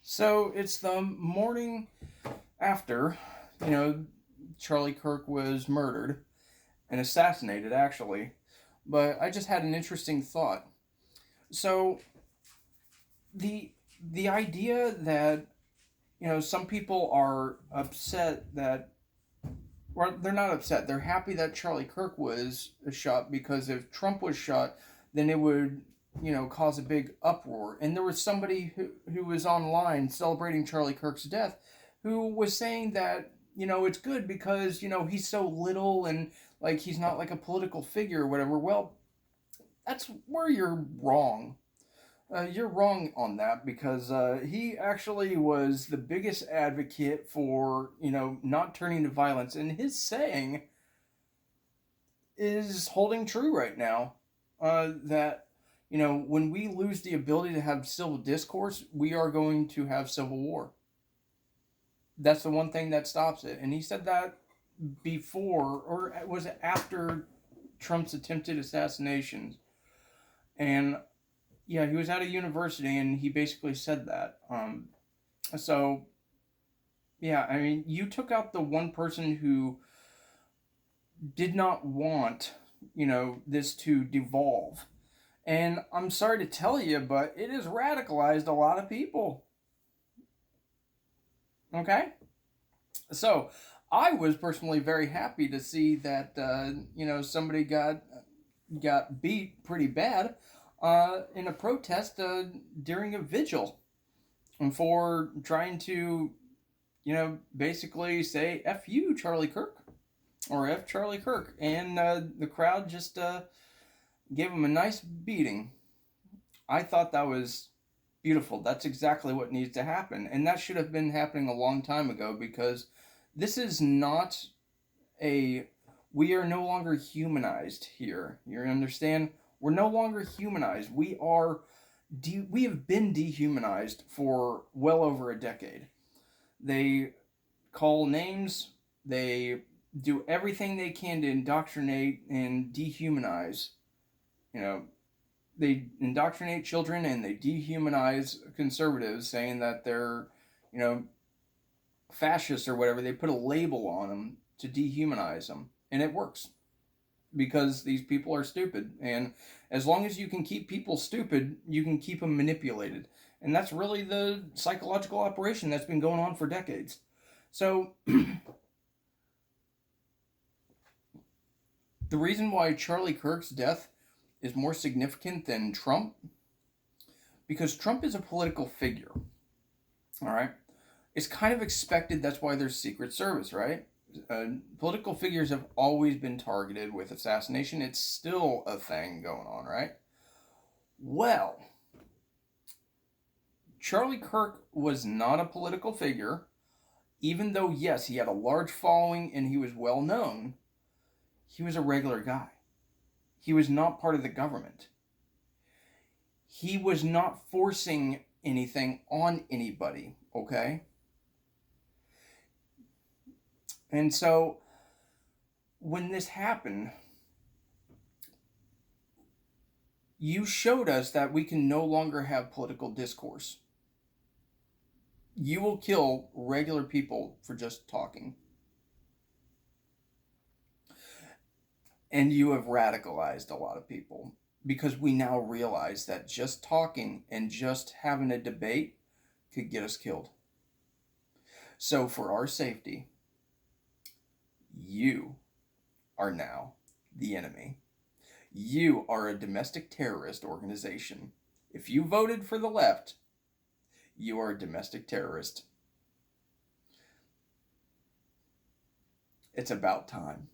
So it's the morning after, you know, Charlie Kirk was murdered and assassinated, actually. But I just had an interesting thought. So the the idea that some people are upset that, well, they're not upset. They're happy that Charlie Kirk was shot because if Trump was shot, then it would cause a big uproar. And there was somebody who was online celebrating Charlie Kirk's death, who was saying that it's good because he's so little and like he's not like a political figure or whatever. Well, that's where you're wrong. You're wrong on that because he actually was the biggest advocate for not turning to violence, and his saying is holding true right now. That when we lose the ability to have civil discourse, we are going to have civil war. That's the one thing that stops it, and he said that before, or was it after Trump's attempted assassinations, and yeah, he was at a university and he basically said that. So yeah, I mean, you took out the one person who did not want, this to devolve. And I'm sorry to tell you, but it has radicalized a lot of people. Okay? So I was personally very happy to see that, somebody got beat pretty bad in a protest during a vigil for trying to, basically say F you, Charlie Kirk, or F Charlie Kirk. And the crowd just gave him a nice beating. I thought that was beautiful. That's exactly what needs to happen. And that should have been happening a long time ago because this is not a. We are no longer humanized here. You understand? We're no longer humanized. We have been dehumanized for well over a decade. They call names, they do everything they can to indoctrinate and dehumanize. You know, they indoctrinate children and they dehumanize conservatives, saying that they're, you know, fascists or whatever. They put a label on them to dehumanize them, and it works because these people are stupid. And as long as you can keep people stupid, you can keep them manipulated. And that's really the psychological operation that's been going on for decades. So, the reason why Charlie Kirk's death is more significant than Trump, because Trump is a political figure. All right? It's kind of expected. That's why there's Secret Service, right? Political figures have always been targeted with assassination. It's still a thing going on, right? Well, Charlie Kirk was not a political figure, even though, yes, he had a large following and he was well known. He was a regular guy. He was not part of the government. He was not forcing anything on anybody, okay? And so, when this happened, you showed us that we can no longer have political discourse. You will kill regular people for just talking. And you have radicalized a lot of people because we now realize that just talking and just having a debate could get us killed. So, for our safety, you are now the enemy. You are a domestic terrorist organization. If you voted for the left, you are a domestic terrorist. It's about time.